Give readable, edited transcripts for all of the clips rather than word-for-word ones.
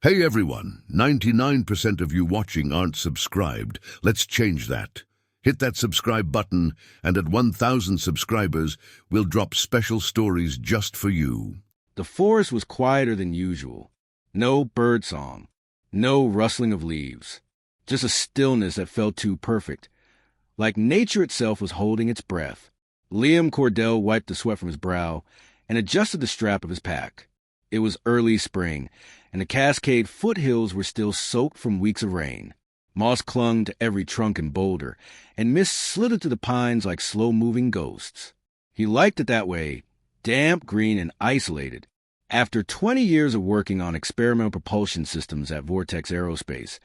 Hey everyone, 99% of you watching aren't subscribed. Let's change that. Hit that subscribe button, and at 1,000 subscribers, we'll drop special stories just for you. The forest was quieter than usual. No birdsong, no rustling of leaves. Just a stillness that felt too perfect. Like nature itself was holding its breath. Liam Cordell wiped the sweat from his brow and adjusted the strap of his pack. It was early spring, and the Cascade foothills were still soaked from weeks of rain. Moss clung to every trunk and boulder, and mist slithered through the pines like slow-moving ghosts. He liked it that way, damp, green, and isolated. After 20 years of working on experimental propulsion systems at Vortex Aerospace,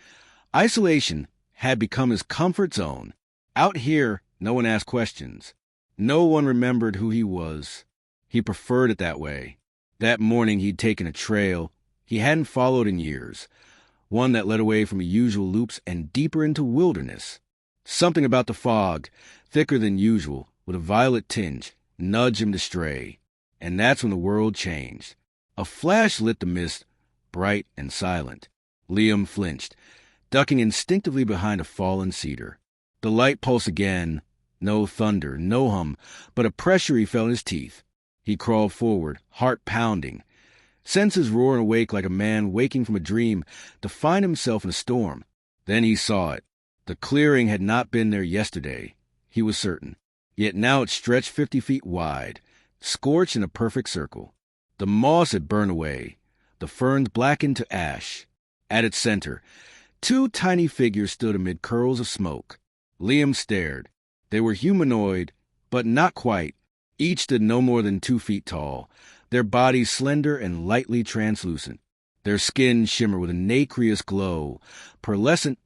isolation had become his comfort zone. Out here, no one asked questions. No one remembered who he was. He preferred it that way. That morning he'd taken a trail he hadn't followed in years, one that led away from the usual loops and deeper into wilderness. Something about the fog, thicker than usual, with a violet tinge, nudged him to stray. And that's when the world changed. A flash lit the mist, bright and silent. Liam flinched, ducking instinctively behind a fallen cedar. The light pulsed again. No thunder, no hum, but a pressure he felt in his teeth. He crawled forward, heart pounding, senses roaring awake like a man waking from a dream to find himself in a storm. Then he saw it. The clearing had not been there yesterday, he was certain. Yet now it stretched 50 feet wide, scorched in a perfect circle. The moss had burned away, the ferns blackened to ash. At its center, two tiny figures stood amid curls of smoke. Liam stared. They were humanoid, but not quite. Each stood no more than 2 feet tall, their bodies slender and lightly translucent. Their skin shimmered with a nacreous glow, pearlescent,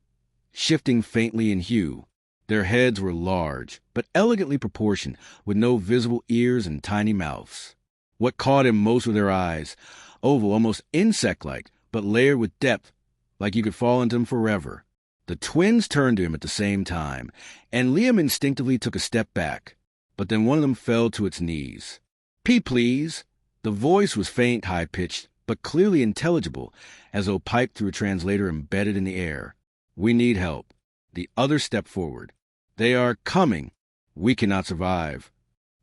shifting faintly in hue. Their heads were large, but elegantly proportioned, with no visible ears and tiny mouths. What caught him most were their eyes, oval, almost insect-like, but layered with depth, like you could fall into them forever. The twins turned to him at the same time, and Liam instinctively took a step back. But then one of them fell to its knees. "Pee, please." The voice was faint, high-pitched, but clearly intelligible, as though piped through a translator embedded in the air. "We need help." The other stepped forward. "They are coming. We cannot survive."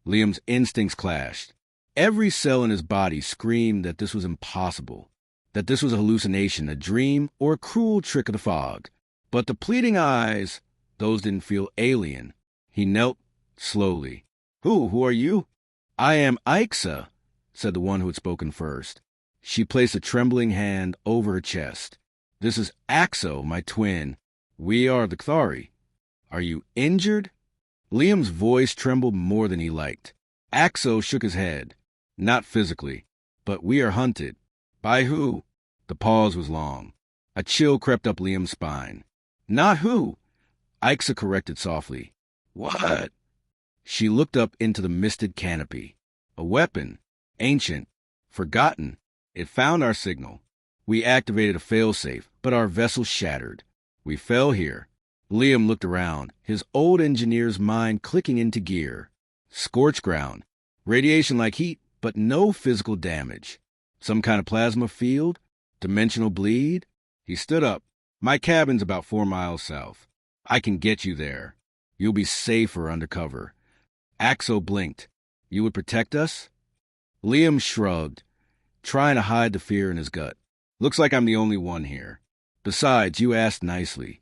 Liam's instincts clashed. Every cell in his body screamed that this was impossible, that this was a hallucination, a dream, or a cruel trick of the fog. But the pleading eyes, those didn't feel alien. He knelt slowly. Who are you?" "I am Aixa," said the one who had spoken first. She placed a trembling hand over her chest. "This is Axo, my twin. We are the Kthari. Are you injured?" Liam's voice trembled more than he liked. Axo shook his head. "Not physically, but we are hunted." "By who?" The pause was long. A chill crept up Liam's spine. "Not who," Aixa corrected softly. "What?" She looked up into the misted canopy. "A weapon. Ancient. Forgotten. It found our signal. We activated a failsafe, but our vessel shattered. We fell here." Liam looked around, his old engineer's mind clicking into gear. Scorched ground. Radiation like heat, but no physical damage. Some kind of plasma field? Dimensional bleed? He stood up. "My cabin's about 4 miles south. I can get you there. You'll be safer under cover." Axo blinked. "You would protect us?" Liam shrugged, trying to hide the fear in his gut. "Looks like I'm the only one here. Besides, you asked nicely."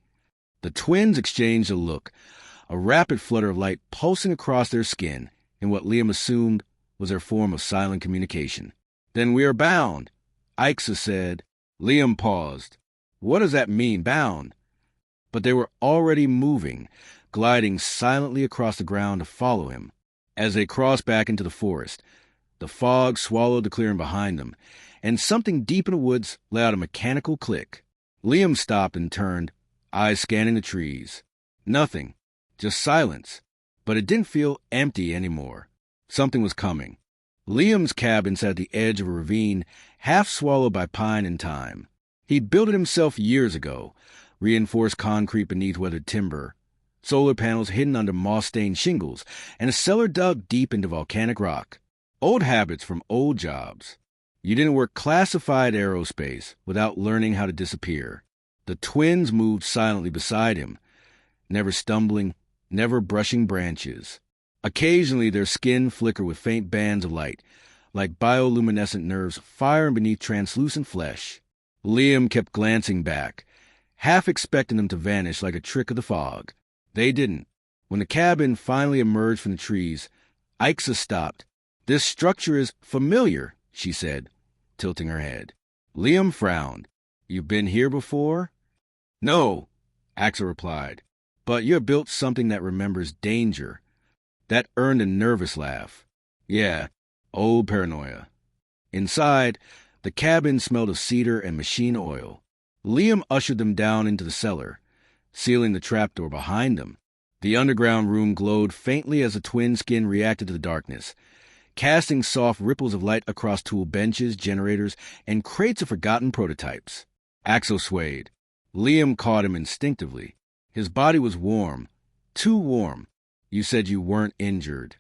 The twins exchanged a look, a rapid flutter of light pulsing across their skin in what Liam assumed was their form of silent communication. "Then we are bound," Aixa said. Liam paused. "What does that mean, bound?" But they were already moving, gliding silently across the ground to follow him. As they crossed back into the forest, the fog swallowed the clearing behind them, and something deep in the woods let out a mechanical click. Liam stopped and turned, eyes scanning the trees. Nothing, just silence. But it didn't feel empty anymore. Something was coming. Liam's cabin sat at the edge of a ravine, half swallowed by pine and time. He'd built it himself years ago, reinforced concrete beneath weathered timber, solar panels hidden under moss-stained shingles, and a cellar dug deep into volcanic rock. Old habits from old jobs. You didn't work classified aerospace without learning how to disappear. The twins moved silently beside him, never stumbling, never brushing branches. Occasionally their skin flickered with faint bands of light, like bioluminescent nerves firing beneath translucent flesh. Liam kept glancing back, half expecting them to vanish like a trick of the fog. They didn't. When the cabin finally emerged from the trees, Aixa stopped. "This structure is familiar," she said, tilting her head. Liam frowned. "You've been here before?" "No," Aixa replied. "But you're built something that remembers danger." That earned a nervous laugh. "Yeah, old paranoia." Inside, the cabin smelled of cedar and machine oil. Liam ushered them down into the cellar, sealing the trapdoor behind them. The underground room glowed faintly as the twin skin reacted to the darkness, casting soft ripples of light across tool benches, generators, and crates of forgotten prototypes. Axel swayed. Liam caught him instinctively. His body was warm, too warm. "You said you weren't injured."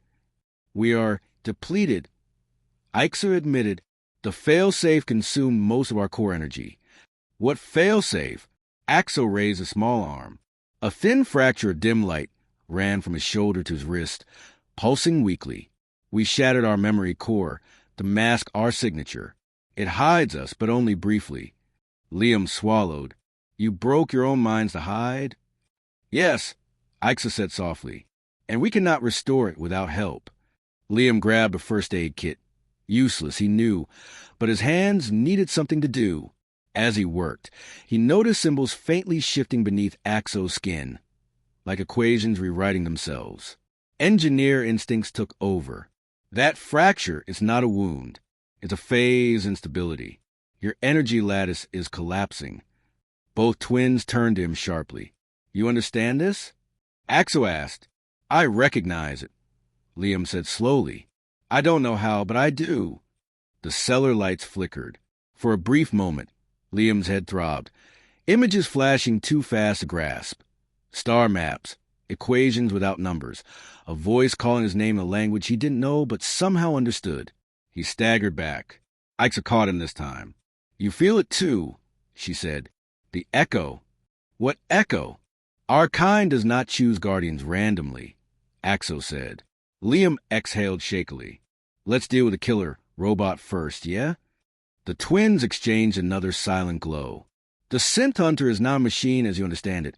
"We are depleted." Aixa admitted, "The fail-safe consumed most of our core energy." "What fail-safe?" Axel raised a small arm. A thin fracture of dim light ran from his shoulder to his wrist, pulsing weakly. "We shattered our memory core to mask our signature. It hides us, but only briefly." Liam swallowed. "You broke your own minds to hide?" "Yes," Aixa said softly. "And we cannot restore it without help." Liam grabbed a first aid kit. Useless, he knew, but his hands needed something to do. As he worked, he noticed symbols faintly shifting beneath Axel's skin, like equations rewriting themselves. Engineer instincts took over. "That fracture is not a wound. It's a phase instability. Your energy lattice is collapsing." Both twins turned to him sharply. "You understand this?" Axel asked. "I recognize it," Liam said slowly. "I don't know how, but I do." The cellar lights flickered. For a brief moment, Liam's head throbbed. Images flashing too fast to grasp. Star maps, equations without numbers, a voice calling his name in a language he didn't know but somehow understood. He staggered back. Aixa caught him this time. "You feel it too," she said. "The echo." "What echo?" "Our kind does not choose guardians randomly," Axel said. Liam exhaled shakily. "Let's deal with the killer robot first, yeah?" The twins exchanged another silent glow. "The synth hunter is not a machine as you understand it,"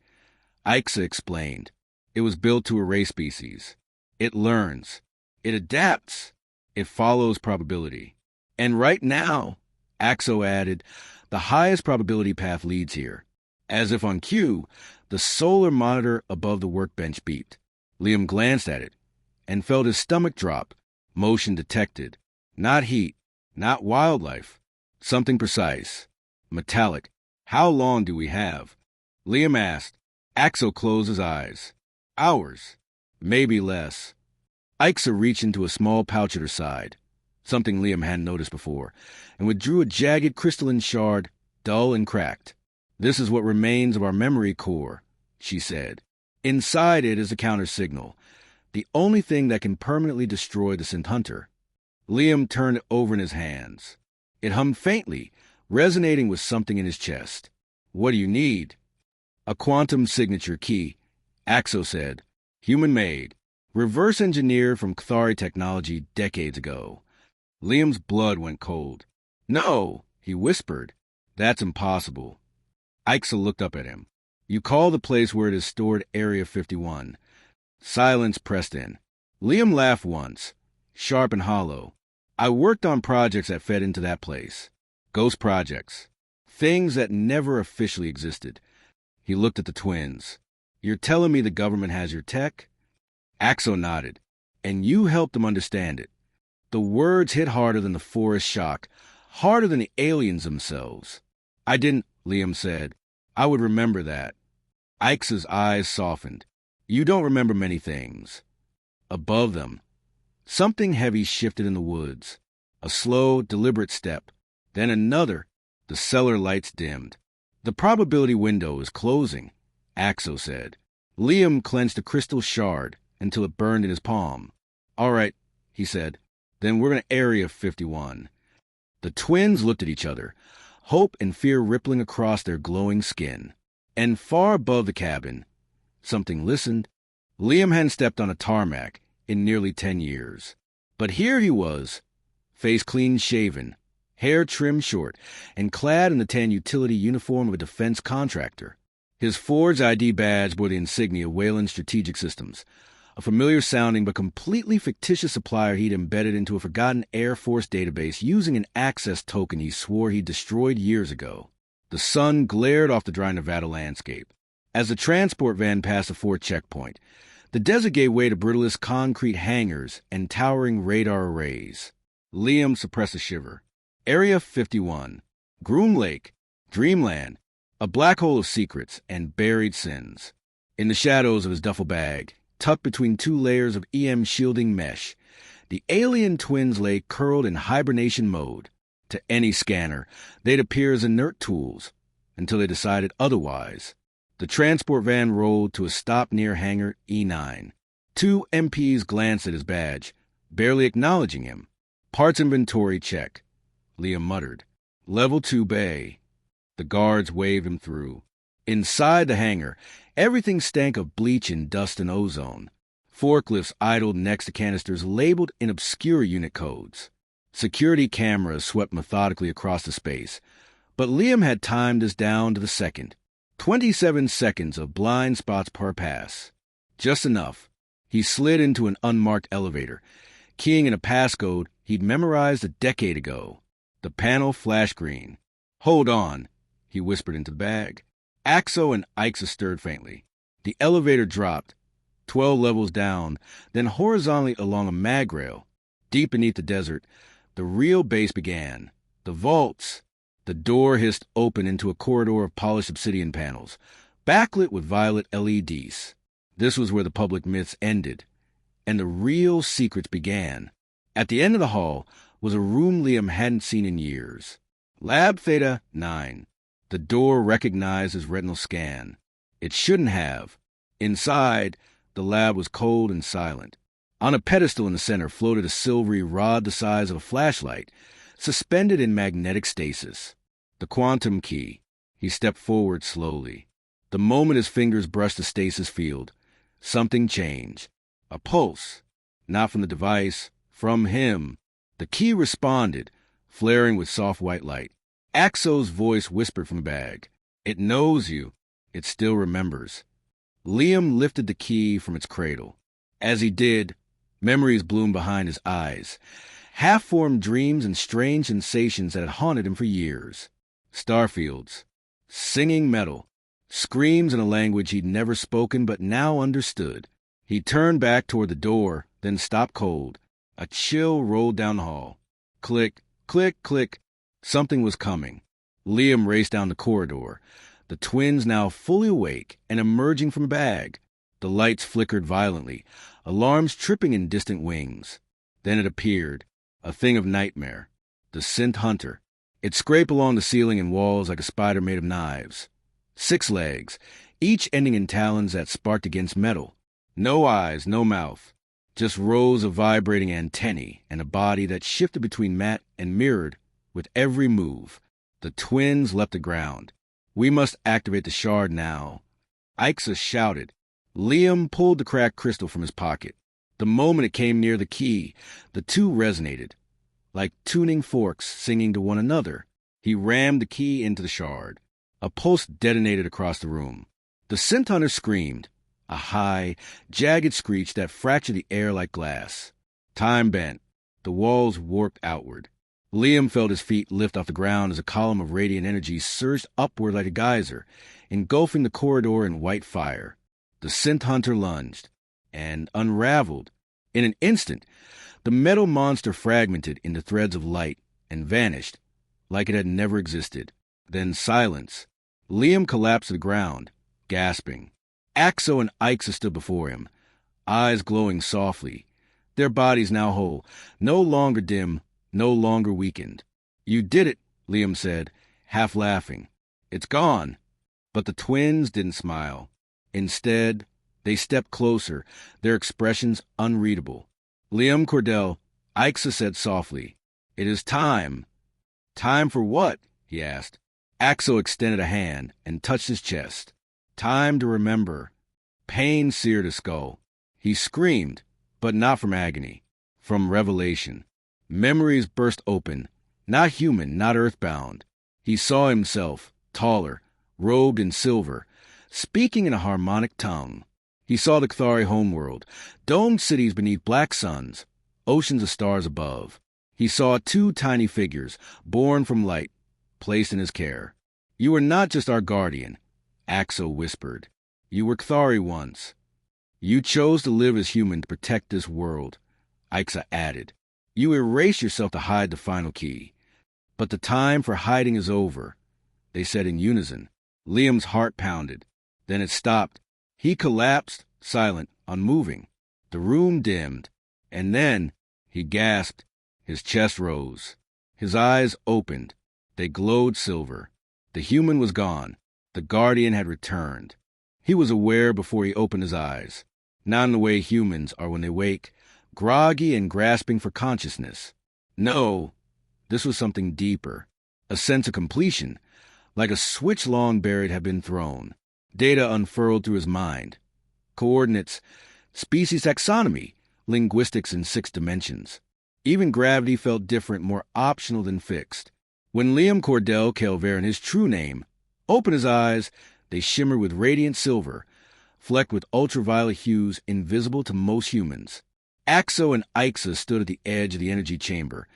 Aixa explained. "It was built to erase species. It learns. It adapts. It follows probability. And right now," Axel added, "the highest probability path leads here." As if on cue, the solar monitor above the workbench beeped. Liam glanced at it and felt his stomach drop. Motion detected. Not heat, not wildlife. Something precise. Metallic. "How long do we have?" Liam asked. Axel closed his eyes. "Hours. Maybe less." Aixa reached into a small pouch at her side, something Liam hadn't noticed before, and withdrew a jagged crystalline shard, dull and cracked. "This is what remains of our memory core," she said. "Inside it is a counter signal, the only thing that can permanently destroy the synth hunter." Liam turned it over in his hands. It hummed faintly, resonating with something in his chest. "What do you need?" "A quantum signature key," Axel said. "Human-made. Reverse-engineered from Cathari technology decades ago." Liam's blood went cold. "No," he whispered. "That's impossible." Aixa looked up at him. "You call the place where it is stored Area 51. Silence pressed in. Liam laughed once, sharp and hollow. "I worked on projects that fed into that place. Ghost projects. Things that never officially existed." He looked at the twins. "You're telling me the government has your tech?" Axel nodded. "And you helped them understand it." The words hit harder than the forest shock, harder than the aliens themselves. "I didn't," Liam said. "I would remember that." Aixa's eyes softened. "You don't remember many things." Above them, something heavy shifted in the woods. A slow, deliberate step. Then another. The cellar lights dimmed. "The probability window is closing," Axel said. Liam clenched a crystal shard until it burned in his palm. "All right," he said. "Then we're in Area 51. The twins looked at each other, hope and fear rippling across their glowing skin. And far above the cabin, something listened. Liam hadn't stepped on a tarmac in nearly 10 years. But here he was, face clean-shaven, hair trimmed short, and clad in the tan utility uniform of a defense contractor. His forged ID badge bore the insignia of Wayland Strategic Systems, a familiar-sounding but completely fictitious supplier he'd embedded into a forgotten Air Force database using an access token he swore he'd destroyed years ago. The sun glared off the dry Nevada landscape. As the transport van passed the Fort checkpoint, the desert gave way to brutalist concrete hangars and towering radar arrays. Liam suppressed a shiver. Area 51, Groom Lake, Dreamland, a black hole of secrets and buried sins. In the shadows of his duffel bag, tucked between 2 layers of EM shielding mesh, the alien twins lay curled in hibernation mode. To any scanner, they'd appear as inert tools, until they decided otherwise. The transport van rolled to a stop near hangar E9. 2 MPs glanced at his badge, barely acknowledging him. Parts inventory check. Liam muttered. Level 2 bay. The guards waved him through. Inside the hangar, everything stank of bleach and dust and ozone. Forklifts idled next to canisters labeled in obscure unit codes. Security cameras swept methodically across the space, but Liam had timed this down to the second. 27 seconds of blind spots per pass. Just enough. He slid into an unmarked elevator, keying in a passcode he'd memorized a decade ago. The panel flashed green. Hold on, he whispered into the bag. Axo and Ixa stirred faintly. The elevator dropped, 12 levels down, then horizontally along a mag rail. Deep beneath the desert, the real base began. The vaults. The door hissed open into a corridor of polished obsidian panels, backlit with violet LEDs. This was where the public myths ended, and the real secrets began. At the end of the hall was a room Liam hadn't seen in years. Lab Theta 9. The door recognized his retinal scan. It shouldn't have. Inside, the lab was cold and silent. On a pedestal in the center floated a silvery rod the size of a flashlight, suspended in magnetic stasis. The quantum key. He stepped forward slowly. The moment his fingers brushed the stasis field, something changed. A pulse. Not from the device, from him. The key responded, flaring with soft white light. Axo's voice whispered from the bag. It knows you. It still remembers. Liam lifted the key from its cradle. As he did, memories bloomed behind his eyes. Half-formed dreams and strange sensations that had haunted him for years. Starfields. Singing metal. Screams in a language he'd never spoken but now understood. He turned back toward the door, then stopped cold. A chill rolled down the hall. Click, click, click. Something was coming. Liam raced down the corridor, the twins now fully awake and emerging from the bag. The lights flickered violently, alarms tripping in distant wings. Then it appeared, a thing of nightmare. The synth hunter. It scraped along the ceiling and walls like a spider made of knives. 6 legs, each ending in talons that sparked against metal. No eyes, no mouth. Just rows of vibrating antennae and a body that shifted between matte and mirrored with every move. The twins leapt the ground. We must activate the shard now. Ixa shouted. Liam pulled the cracked crystal from his pocket. The moment it came near the key, the two resonated, like tuning forks singing to one another. He rammed the key into the shard. A pulse detonated across the room. The synth hunter screamed, a high, jagged screech that fractured the air like glass. Time bent. The walls warped outward. Liam felt his feet lift off the ground as a column of radiant energy surged upward like a geyser, engulfing the corridor in white fire. The synth hunter lunged and unraveled. In an instant, the metal monster fragmented into threads of light and vanished, like it had never existed. Then silence. Liam collapsed to the ground, gasping. Axo and Ixa stood before him, eyes glowing softly, their bodies now whole, no longer dim, no longer weakened. You did it, Liam said, half laughing. It's gone. But the twins didn't smile. Instead, they stepped closer, their expressions unreadable. Liam Cordell, Ixa said softly, It is time. Time for what? He asked. Axel extended a hand and touched his chest. Time to remember. Pain seared his skull. He screamed, but not from agony, from revelation. Memories burst open, not human, not earthbound. He saw himself, taller, robed in silver, speaking in a harmonic tongue. He saw the Kthari homeworld, domed cities beneath black suns, oceans of stars above. He saw two tiny figures, born from light, placed in his care. You were not just our guardian, Axel whispered. You were Kthari once. You chose to live as human to protect this world, Aixa added. You erase yourself to hide the final key. But the time for hiding is over, they said in unison. Liam's heart pounded. Then it stopped. He collapsed, silent, unmoving. The room dimmed. And then he gasped. His chest rose. His eyes opened. They glowed silver. The human was gone. The guardian had returned. He was aware before he opened his eyes. Not in the way humans are when they wake, groggy and grasping for consciousness. No, this was something deeper. A sense of completion, like a switch long buried had been thrown. Data unfurled through his mind. Coordinates, species taxonomy, linguistics in 6 dimensions. Even gravity felt different, more optional than fixed. When Liam Cordell Calverin, his true name, opened his eyes, they shimmered with radiant silver, flecked with ultraviolet hues invisible to most humans. Axo and Aixa stood at the edge of the energy chamber,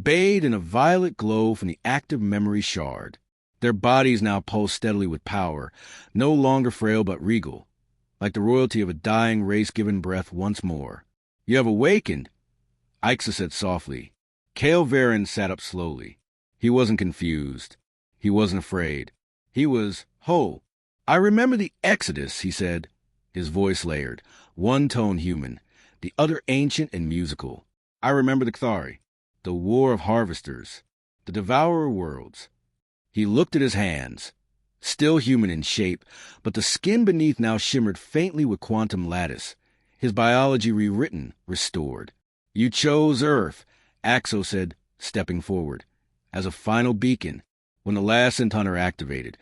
bathed in a violet glow from the active memory shard. Their bodies now pulsed steadily with power, no longer frail but regal, like the royalty of a dying race given breath once more. You have awakened, Aixa said softly. Calverin sat up slowly. He wasn't confused. He wasn't afraid. He was whole. I remember the Exodus, he said, his voice layered, one tone human, the other ancient and musical. I remember the Kthari, the war of harvesters, the devourer worlds. He looked at his hands, still human in shape, but the skin beneath now shimmered faintly with quantum lattice, his biology rewritten, restored. You chose Earth, Axo said, stepping forward, as a final beacon. When the last Synth Hunter activated,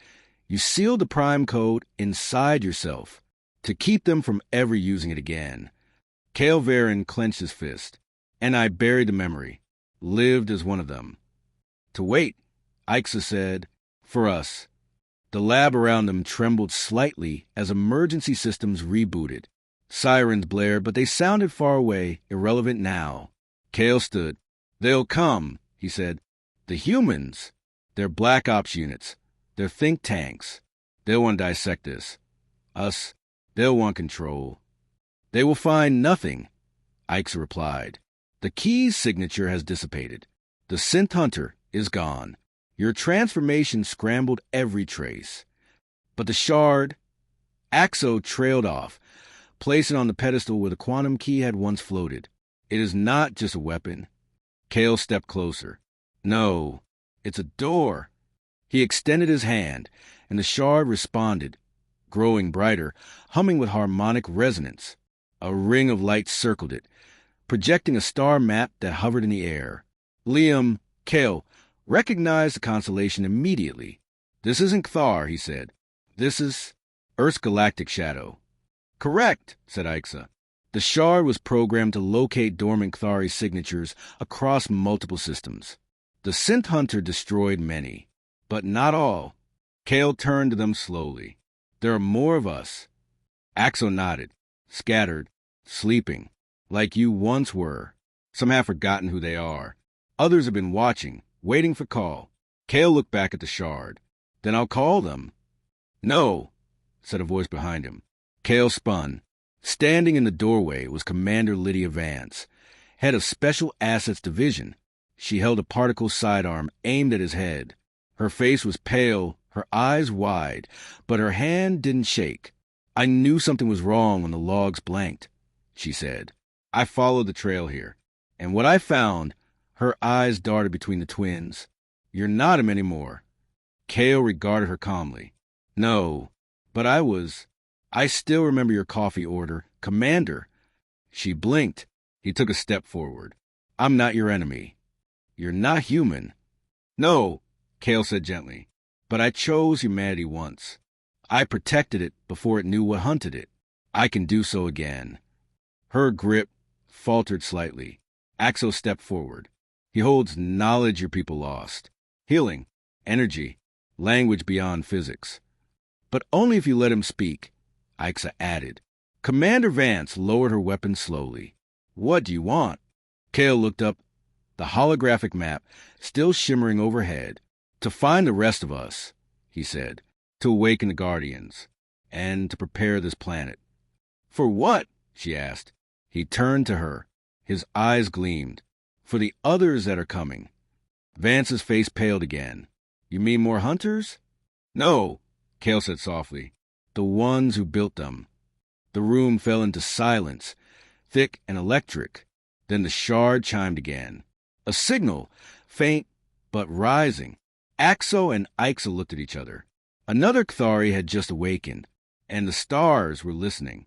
you sealed the prime code inside yourself to keep them from ever using it again. Calverin clenched his fist, and I buried the memory, lived as one of them. To wait, Aixa said, for us. The lab around them trembled slightly as emergency systems rebooted. Sirens blared, but they sounded far away, irrelevant now. Kale stood. They'll come, he said. The humans. They're black ops units. They're think tanks. They'll want to dissect this. Us. They'll want control. They will find nothing, Aixa replied. The key's signature has dissipated. The Synth Hunter is gone. Your transformation scrambled every trace. But the shard, Axo trailed off, placed it on the pedestal where the quantum key had once floated. It is not just a weapon. Kale stepped closer. No, it's a door. He extended his hand, and the shard responded, growing brighter, humming with harmonic resonance. A ring of light circled it, projecting a star map that hovered in the air. Liam, Kale, recognized the constellation immediately. This isn't Kthar, he said. This is Earth's galactic shadow. Correct, said Aixa. The shard was programmed to locate dormant Kthari signatures across multiple systems. The Synth Hunter destroyed many, but not all. Kale turned to them slowly. There are more of us. Axo nodded, scattered, sleeping, like you once were. Some have forgotten who they are. Others have been watching, waiting for call. Kale looked back at the shard. Then I'll call them. No, said a voice behind him. Kale spun. Standing in the doorway was Commander Lydia Vance, head of Special Assets Division. She held a particle sidearm aimed at his head. Her face was pale, her eyes wide, but her hand didn't shake. I knew something was wrong when the logs blanked, she said. I followed the trail here, and what I found, her eyes darted between the twins. You're not him anymore. Kale regarded her calmly. No, but I still remember your coffee order, Commander. She blinked. He took a step forward. I'm not your enemy. You're not human. No, Kale said gently, but I chose humanity once. I protected it before it knew what hunted it. I can do so again. Her grip faltered slightly. Axo stepped forward. He holds knowledge your people lost. Healing, energy, language beyond physics. But only if you let him speak, Ixa added. Commander Vance lowered her weapon slowly. What do you want? Kale looked up, the holographic map still shimmering overhead. To find the rest of us, he said, to awaken the Guardians, and to prepare this planet. For what? She asked. He turned to her. His eyes gleamed. For the others that are coming. Vance's face paled again. You mean more hunters? No, Kale said softly. The ones who built them. The room fell into silence, thick and electric. Then the shard chimed again. A signal, faint but rising. Axo and Ixa looked at each other. Another Kthari had just awakened, and the stars were listening.